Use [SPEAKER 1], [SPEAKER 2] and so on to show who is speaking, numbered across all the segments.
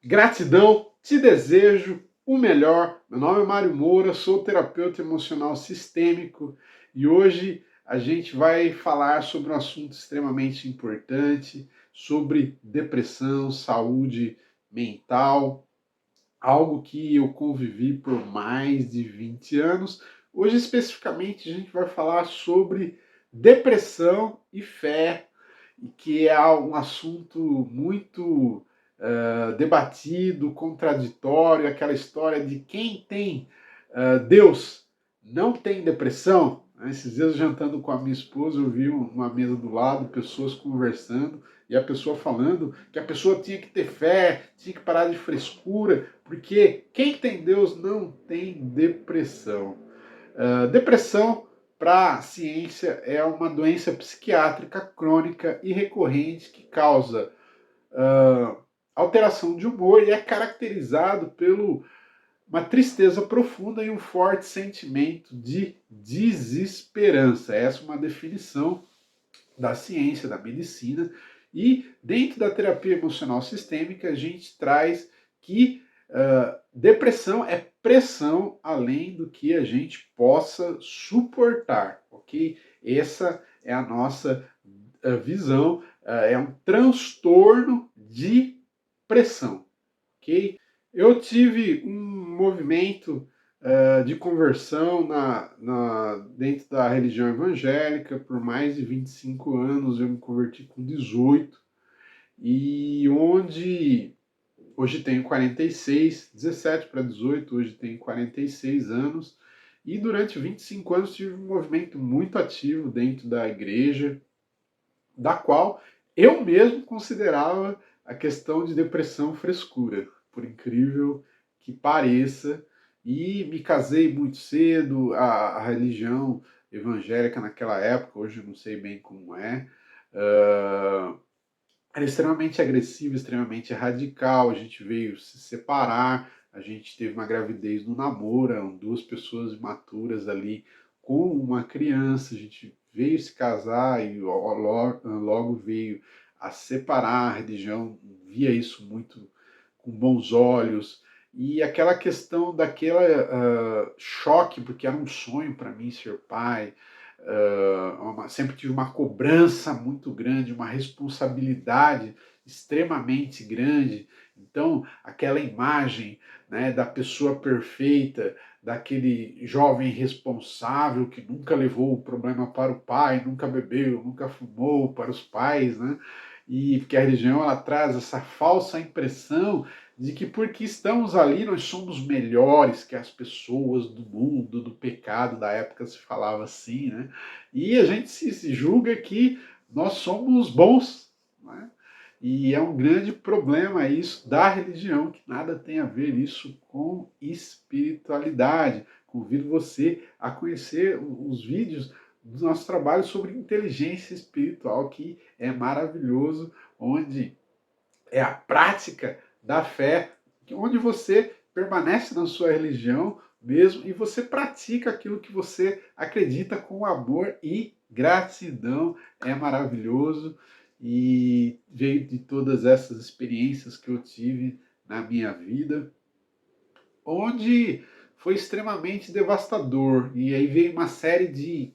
[SPEAKER 1] Gratidão, te desejo o melhor. Meu nome é Mário Moura, sou terapeuta emocional sistêmico e hoje a gente vai falar sobre um assunto extremamente importante, sobre depressão, saúde mental, algo que eu convivi por mais de 20 anos. Hoje, especificamente, a gente vai falar sobre depressão e fé, que é um assunto muito debatido, contraditório, aquela história de quem tem Deus não tem depressão. Esses dias, jantando com a minha esposa, eu vi uma mesa do lado, pessoas conversando, e a pessoa falando que a pessoa tinha que ter fé, tinha que parar de frescura, porque quem tem Deus não tem depressão. Depressão, para a ciência, é uma doença psiquiátrica crônica e recorrente que causa uh, alteração de humor e é caracterizado pelo uma tristeza profunda e um forte sentimento de desesperança. Essa é uma definição da ciência, da medicina. E dentro da terapia emocional sistêmica, a gente traz que depressão é pressão além do que a gente possa suportar, ok? Essa é a nossa visão, é um transtorno de pressão, ok? Eu tive um movimento de conversão dentro da religião evangélica por mais de 25 anos, eu me converti com 18, e onde hoje tenho 46, 17 para 18, hoje tenho 46 anos, e durante 25 anos tive um movimento muito ativo dentro da igreja, da qual eu mesmo considerava a questão de depressão frescura, por incrível que pareça, e me casei muito cedo, a religião evangélica naquela época, hoje eu não sei bem como é, era extremamente agressiva, extremamente radical, a gente veio se separar, a gente teve uma gravidez no namoro, eram duas pessoas imaturas ali com uma criança, a gente veio se casar e logo veio a separar, a religião via isso muito com bons olhos, e aquela questão daquela choque, porque era um sonho para mim ser pai, sempre tive uma cobrança muito grande, uma responsabilidade extremamente grande. Então, aquela imagem, né, da pessoa perfeita, daquele jovem responsável que nunca levou o problema para o pai, nunca bebeu, nunca fumou para os pais, né? E porque a religião ela traz essa falsa impressão de que porque estamos ali nós somos melhores que as pessoas do mundo, do pecado, da época se falava assim, né? E a gente se julga que nós somos bons, né? E é um grande problema isso da religião, que nada tem a ver isso com espiritualidade. Convido você a conhecer os vídeos do nosso trabalho sobre inteligência espiritual, que é maravilhoso, onde é a prática da fé, onde você permanece na sua religião mesmo e você pratica aquilo que você acredita com amor e gratidão. É maravilhoso e veio de todas essas experiências que eu tive na minha vida, onde foi extremamente devastador. E aí veio uma série de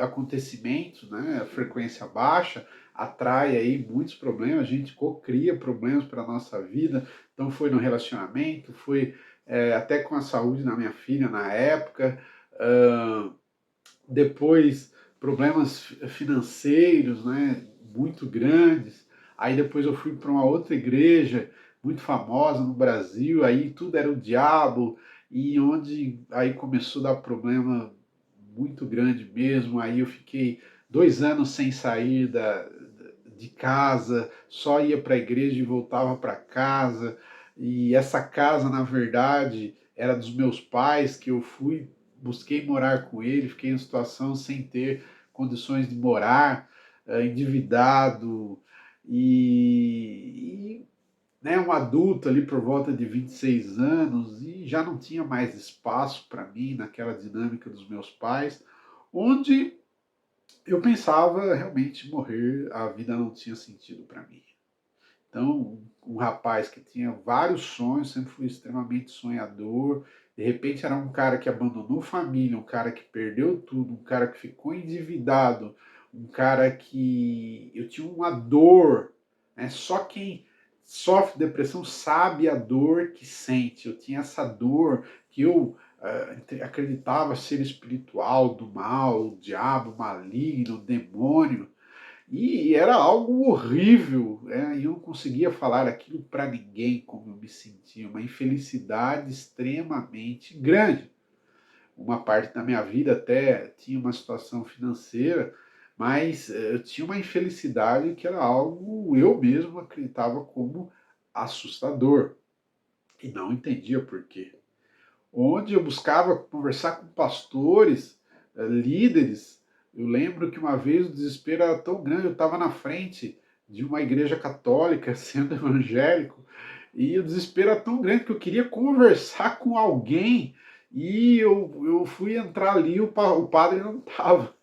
[SPEAKER 1] acontecimentos, né? A frequência baixa atrai aí muitos problemas, a gente cria problemas para a nossa vida. Então foi no relacionamento, foi até com a saúde da minha filha na época, depois problemas financeiros, né? Muito grandes. Aí depois eu fui para uma outra igreja muito famosa no Brasil, aí tudo era o diabo, e onde aí começou a dar problema muito grande mesmo. Aí eu fiquei 2 anos sem sair de casa, só ia para a igreja e voltava para casa. E essa casa, na verdade, era dos meus pais, que eu fui, busquei morar com ele, fiquei em situação sem ter condições de morar, endividado e né, um adulto ali por volta de 26 anos e já não tinha mais espaço para mim naquela dinâmica dos meus pais, onde eu pensava realmente morrer, a vida não tinha sentido para mim. Então, um rapaz que tinha vários sonhos, sempre foi extremamente sonhador, de repente era um cara que abandonou família, um cara que perdeu tudo, um cara que ficou endividado, um cara que eu tinha uma dor, né? Só quem sofre depressão sabe a dor que sente. Eu tinha essa dor que eu acreditava ser espiritual, do mal, o diabo maligno, o demônio. E era algo horrível, né? E eu não conseguia falar aquilo para ninguém como eu me sentia, uma infelicidade extremamente grande. Uma parte da minha vida até tinha uma situação financeira, mas eu tinha uma infelicidade que era algo eu mesmo acreditava como assustador e não entendia por quê. Onde eu buscava conversar com pastores, líderes. Eu lembro que uma vez o desespero era tão grande, eu estava na frente de uma igreja católica, sendo evangélico, e o desespero era tão grande que eu queria conversar com alguém, e eu fui entrar ali, o padre não estava.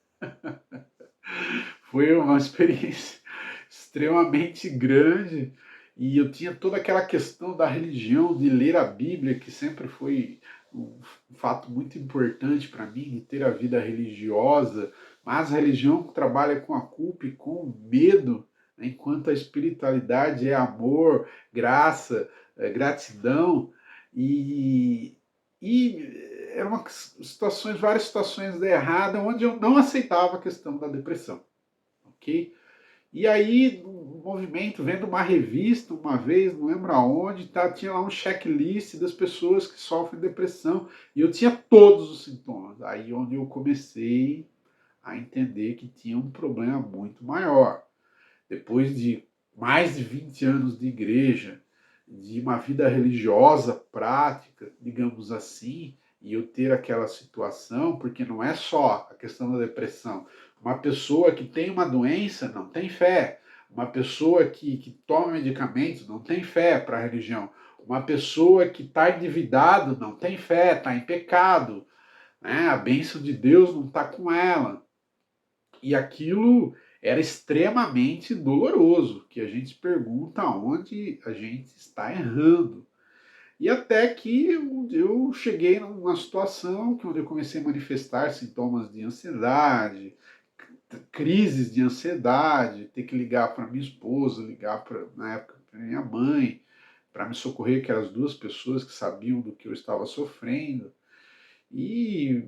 [SPEAKER 1] Foi uma experiência extremamente grande, e eu tinha toda aquela questão da religião, de ler a Bíblia, que sempre foi um fato muito importante para mim, de ter a vida religiosa, mas a religião trabalha com a culpa e com o medo, né, enquanto a espiritualidade é amor, graça, gratidão, e, e eram situações, várias situações erradas, onde eu não aceitava a questão da depressão, ok? E aí, no movimento, vendo uma revista uma vez, não lembro aonde, tá, tinha lá um checklist das pessoas que sofrem depressão, e eu tinha todos os sintomas. Aí onde eu comecei a entender que tinha um problema muito maior. Depois de mais de 20 anos de igreja, de uma vida religiosa prática, digamos assim, e eu ter aquela situação, porque não é só a questão da depressão. Uma pessoa que tem uma doença não tem fé. Uma pessoa que toma medicamentos não tem fé para a religião. Uma pessoa que está endividado não tem fé, está em pecado. Né? A bênção de Deus não está com ela. E aquilo era extremamente doloroso, que a gente se pergunta onde a gente está errando. E até que eu cheguei numa situação que onde eu comecei a manifestar sintomas de ansiedade, crises de ansiedade, ter que ligar para minha esposa, ligar para, na época, para minha mãe, para me socorrer, que eram as duas pessoas que sabiam do que eu estava sofrendo. E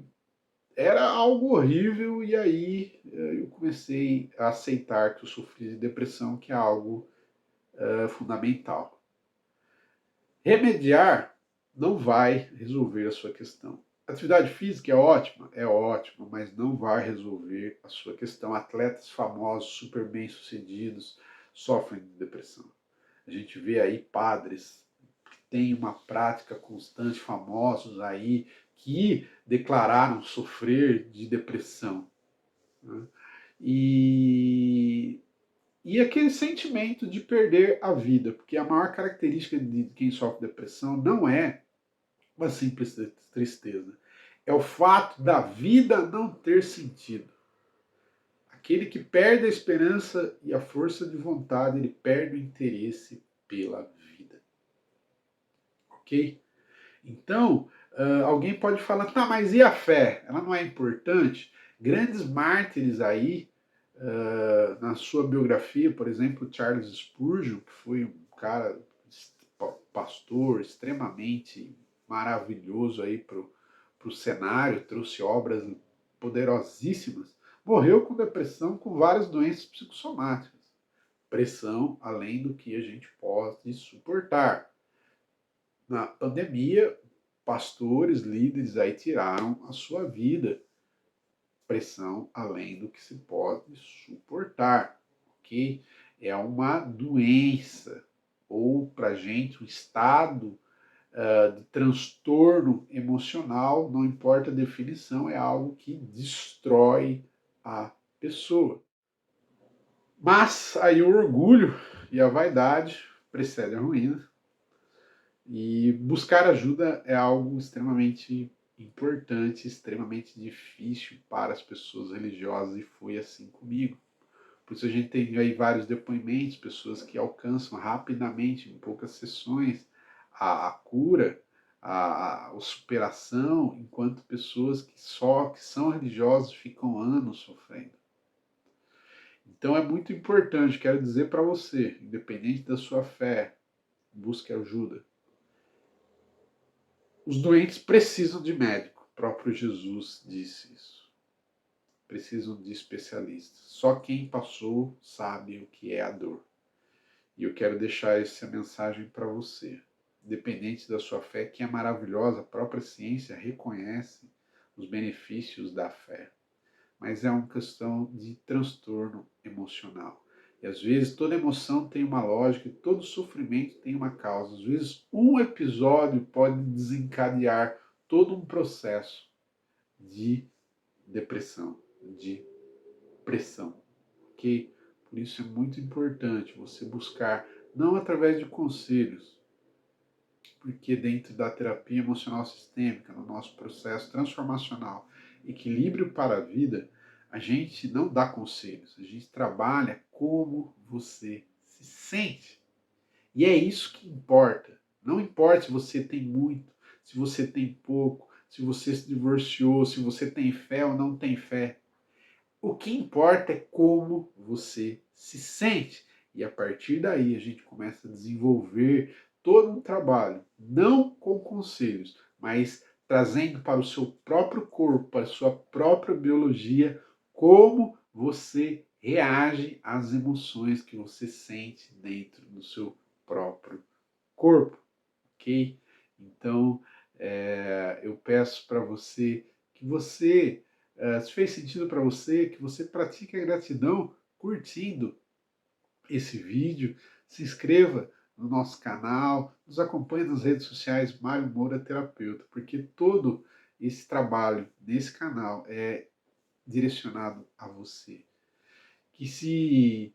[SPEAKER 1] era algo horrível, e aí eu comecei a aceitar que eu sofri de depressão, que é algo fundamental. Remediar não vai resolver a sua questão. Atividade física é ótima, mas não vai resolver a sua questão. Atletas famosos, super bem-sucedidos, sofrem de depressão. A gente vê aí padres que têm uma prática constante, famosos aí, que declararam sofrer de depressão. Né? E e aquele sentimento de perder a vida, porque a maior característica de quem sofre depressão não é uma simples tristeza, é o fato da vida não ter sentido. Aquele que perde a esperança e a força de vontade, ele perde o interesse pela vida. Ok? Então, alguém pode falar, tá, mas e a fé? Ela não é importante? Grandes mártires aí, na sua biografia, por exemplo, Charles Spurgeon, que foi um cara, pastor extremamente maravilhoso aí para o cenário, trouxe obras poderosíssimas, morreu com depressão, com várias doenças psicossomáticas. Pressão além do que a gente pode suportar. Na pandemia, pastores, líderes aí tiraram a sua vida. Pressão além do que se pode suportar, ok? É uma doença, ou para gente um estado de transtorno emocional, não importa a definição, é algo que destrói a pessoa. Mas aí o orgulho e a vaidade precedem a ruína, e buscar ajuda é algo extremamente importante, extremamente difícil para as pessoas religiosas, e foi assim comigo. Por isso a gente tem aí vários depoimentos, pessoas que alcançam rapidamente, em poucas sessões, a cura, a superação, enquanto pessoas que são religiosas ficam anos sofrendo. Então é muito importante, quero dizer para você, independente da sua fé, busque ajuda. Os doentes precisam de médico, o próprio Jesus disse isso. Precisam de especialistas. Só quem passou sabe o que é a dor. E eu quero deixar essa mensagem para você. Independente da sua fé, que é maravilhosa, a própria ciência reconhece os benefícios da fé. Mas é uma questão de transtorno emocional. E às vezes toda emoção tem uma lógica, e todo sofrimento tem uma causa. Às vezes um episódio pode desencadear todo um processo de depressão, de pressão, ok? Por isso é muito importante você buscar, não através de conselhos, porque dentro da terapia emocional sistêmica, no nosso processo transformacional, equilíbrio para a vida, a gente não dá conselhos, a gente trabalha como você se sente. E é isso que importa. Não importa se você tem muito, se você tem pouco, se você se divorciou, se você tem fé ou não tem fé. O que importa é como você se sente. E a partir daí a gente começa a desenvolver todo um trabalho, não com conselhos, mas trazendo para o seu próprio corpo, para a sua própria biologia, como você reage às emoções que você sente dentro do seu próprio corpo, ok? Então, eu peço para você que você, se fez sentido para você, que você pratique a gratidão curtindo esse vídeo, se inscreva no nosso canal, nos acompanhe nas redes sociais Mário Moura Terapeuta, porque todo esse trabalho nesse canal é direcionado a você. Que se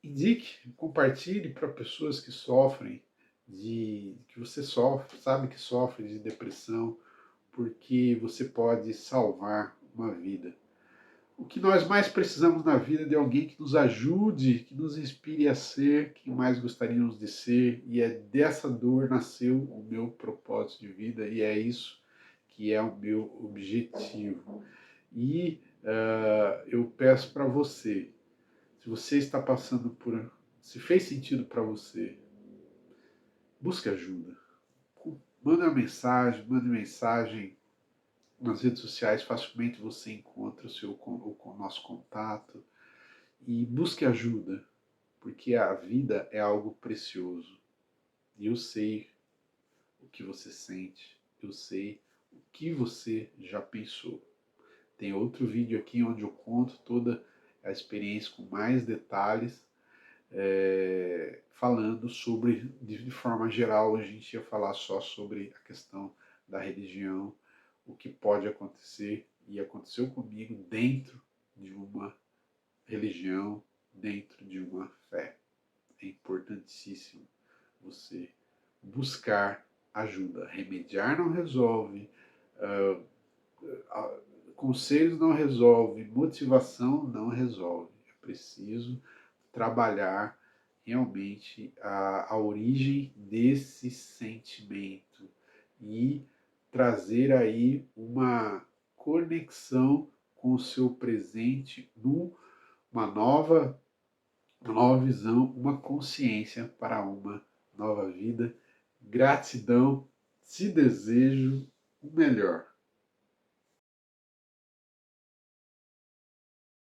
[SPEAKER 1] indique, compartilhe para pessoas que sofrem que você sofre, sabe que sofre de depressão, porque você pode salvar uma vida. O que nós mais precisamos na vida é de alguém que nos ajude, que nos inspire a ser quem mais gostaríamos de ser, e é dessa dor nasceu o meu propósito de vida, e é isso que é o meu objetivo. E eu peço para você, se você está passando por, se fez sentido para você, busque ajuda. Mande mensagem nas redes sociais, facilmente você encontra o nosso contato e busque ajuda, porque a vida é algo precioso. E eu sei o que você sente, eu sei o que você já pensou. Tem outro vídeo aqui onde eu conto toda a experiência com mais detalhes, falando sobre, de forma geral, a gente ia falar só sobre a questão da religião, o que pode acontecer, e aconteceu comigo dentro de uma religião, dentro de uma fé. É importantíssimo você buscar ajuda. Remediar não resolve, conselhos não resolve, motivação não resolve. É preciso trabalhar realmente a origem desse sentimento e trazer aí uma conexão com o seu presente, uma nova visão, uma consciência para uma nova vida. Gratidão, te desejo o melhor.